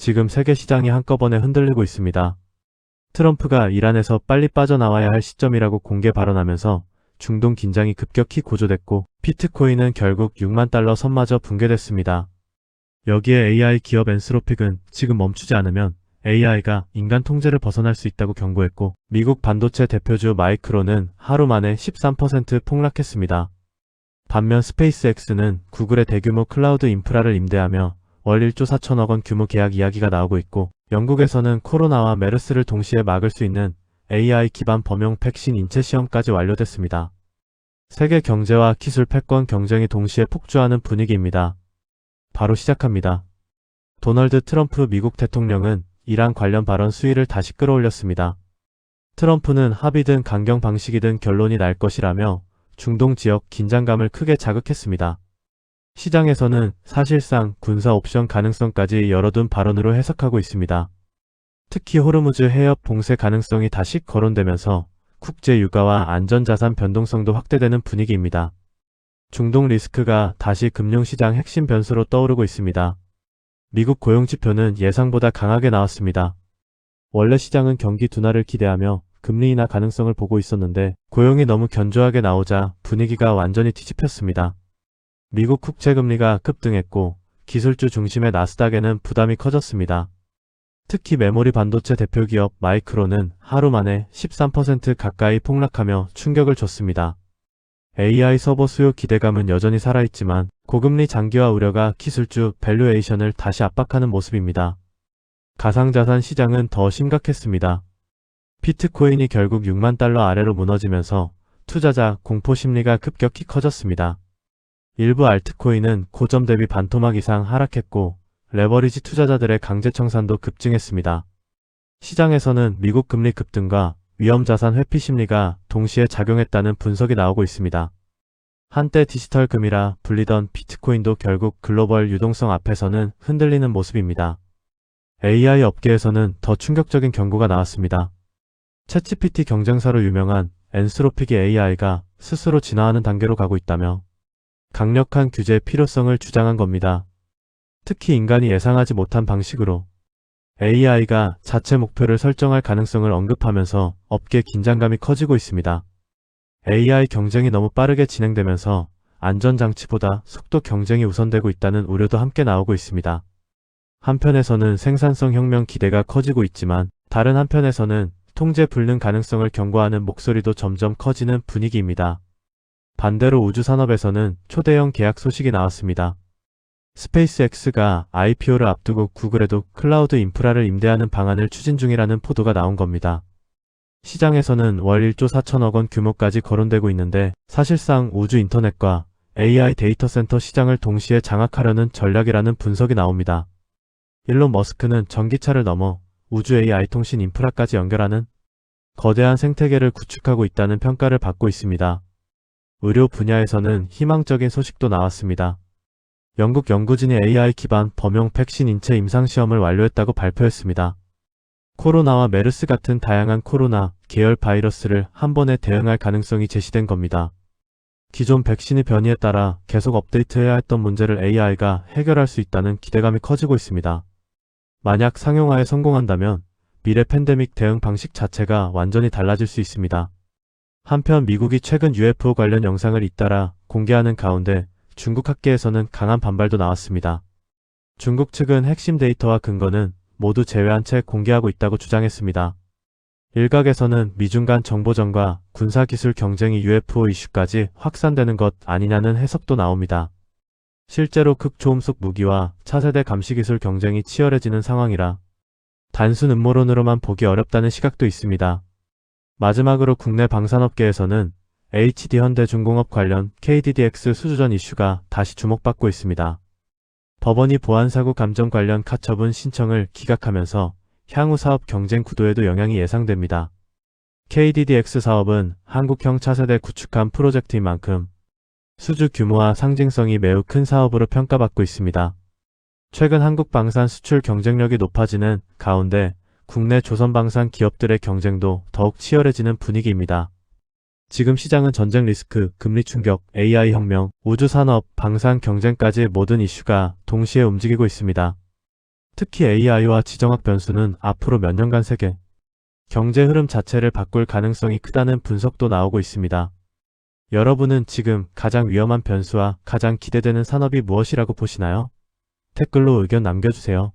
지금 세계 시장이 한꺼번에 흔들리고 있습니다. 트럼프가 이란에서 빨리 빠져나와야 할 시점이라고 공개 발언하면서 중동 긴장이 급격히 고조됐고 비트코인은 결국 6만 달러 선마저 붕괴됐습니다. 여기에 AI 기업 엔스로픽은 지금 멈추지 않으면 AI가 인간 통제를 벗어날 수 있다고 경고했고 미국 반도체 대표주 마이크론은 하루 만에 13% 폭락했습니다. 반면 스페이스X는 구글의 대규모 클라우드 인프라를 임대하며 월 1조 4천억 원 규모 계약 이야기가 나오고 있고 영국에서는 코로나와 메르스를 동시에 막을 수 있는 AI 기반 범용 백신 인체 시험까지 완료됐습니다. 세계 경제와 기술 패권 경쟁이 동시에 폭주하는 분위기입니다. 바로 시작합니다. 도널드 트럼프 미국 대통령은 이란 관련 발언 수위를 다시 끌어올렸습니다. 트럼프는 합의든 강경 방식이든 결론이 날 것이라며 중동 지역 긴장감을 크게 자극했습니다. 시장에서는 사실상 군사 옵션 가능성까지 열어둔 발언으로 해석하고 있습니다. 특히 호르무즈 해협 봉쇄 가능성이 다시 거론되면서 국제 유가와 안전자산 변동성도 확대되는 분위기입니다. 중동 리스크가 다시 금융시장 핵심 변수로 떠오르고 있습니다. 미국 고용지표는 예상보다 강하게 나왔습니다. 원래 시장은 경기 둔화를 기대하며 금리 인하 가능성을 보고 있었는데 고용이 너무 견조하게 나오자 분위기가 완전히 뒤집혔습니다. 미국 국채금리가 급등했고 기술주 중심의 나스닥에는 부담이 커졌습니다. 특히 메모리 반도체 대표기업 마이크론은 하루 만에 13% 가까이 폭락하며 충격을 줬습니다. AI 서버 수요 기대감은 여전히 살아있지만 고금리 장기화 우려가 기술주 밸류에이션을 다시 압박하는 모습입니다. 가상자산 시장은 더 심각했습니다. 비트코인이 결국 6만 달러 아래로 무너지면서 투자자 공포 심리가 급격히 커졌습니다. 일부 알트코인은 고점 대비 반토막 이상 하락했고 레버리지 투자자들의 강제 청산도 급증했습니다. 시장에서는 미국 금리 급등과 위험자산 회피 심리가 동시에 작용했다는 분석이 나오고 있습니다. 한때 디지털 금이라 불리던 비트코인도 결국 글로벌 유동성 앞에서는 흔들리는 모습입니다. AI 업계에서는 더 충격적인 경고가 나왔습니다. 챗GPT 경쟁사로 유명한 엔스로픽의 AI가 스스로 진화하는 단계로 가고 있다며 강력한 규제의 필요성을 주장한 겁니다. 특히 인간이 예상하지 못한 방식으로 AI가 자체 목표를 설정할 가능성을 언급하면서 업계 긴장감이 커지고 있습니다. AI 경쟁이 너무 빠르게 진행되면서 안전장치보다 속도 경쟁이 우선되고 있다는 우려도 함께 나오고 있습니다. 한편에서는 생산성 혁명 기대가 커지고 있지만 다른 한편에서는 통제 불능 가능성을 경고하는 목소리도 점점 커지는 분위기입니다. 반대로 우주산업에서는 초대형 계약 소식이 나왔습니다. 스페이스X가 IPO를 앞두고 구글에도 클라우드 인프라를 임대하는 방안을 추진 중이라는 보도가 나온 겁니다. 시장에서는 월 1조 4천억 원 규모까지 거론되고 있는데 사실상 우주 인터넷과 AI 데이터 센터 시장을 동시에 장악하려는 전략이라는 분석이 나옵니다. 일론 머스크는 전기차를 넘어 우주 AI 통신 인프라까지 연결하는 거대한 생태계를 구축하고 있다는 평가를 받고 있습니다. 의료 분야에서는 희망적인 소식도 나왔습니다. 영국 연구진이 AI 기반 범용 백신 인체 임상시험을 완료했다고 발표했습니다. 코로나와 메르스 같은 다양한 코로나 계열 바이러스를 한 번에 대응할 가능성이 제시된 겁니다. 기존 백신의 변이에 따라 계속 업데이트해야 했던 문제를 AI가 해결할 수 있다는 기대감이 커지고 있습니다. 만약 상용화에 성공한다면 미래 팬데믹 대응 방식 자체가 완전히 달라질 수 있습니다. 한편 미국이 최근 UFO 관련 영상을 잇따라 공개하는 가운데 중국 학계에서는 강한 반발도 나왔습니다. 중국 측은 핵심 데이터와 근거는 모두 제외한 채 공개하고 있다고 주장했습니다. 일각에서는 미중 간 정보전과 군사기술 경쟁이 UFO 이슈까지 확산되는 것 아니냐는 해석도 나옵니다. 실제로 극초음속 무기와 차세대 감시기술 경쟁이 치열해지는 상황이라 단순 음모론으로만 보기 어렵다는 시각도 있습니다. 마지막으로 국내 방산업계에서는 HD현대중공업 관련 KDDX 수주전 이슈가 다시 주목받고 있습니다. 법원이 보안사고 감정 관련 가처분 신청을 기각하면서 향후 사업 경쟁 구도에도 영향이 예상됩니다. KDDX 사업은 한국형 차세대 구축함 프로젝트인 만큼 수주 규모와 상징성이 매우 큰 사업으로 평가받고 있습니다. 최근 한국 방산 수출 경쟁력이 높아지는 가운데 국내 조선방산 기업들의 경쟁도 더욱 치열해지는 분위기입니다. 지금 시장은 전쟁 리스크, 금리 충격, AI 혁명, 우주산업, 방산 경쟁까지 모든 이슈가 동시에 움직이고 있습니다. 특히 AI와 지정학 변수는 앞으로 몇 년간 세계 경제 흐름 자체를 바꿀 가능성이 크다는 분석도 나오고 있습니다. 여러분은 지금 가장 위험한 변수와 가장 기대되는 산업이 무엇이라고 보시나요? 댓글로 의견 남겨주세요.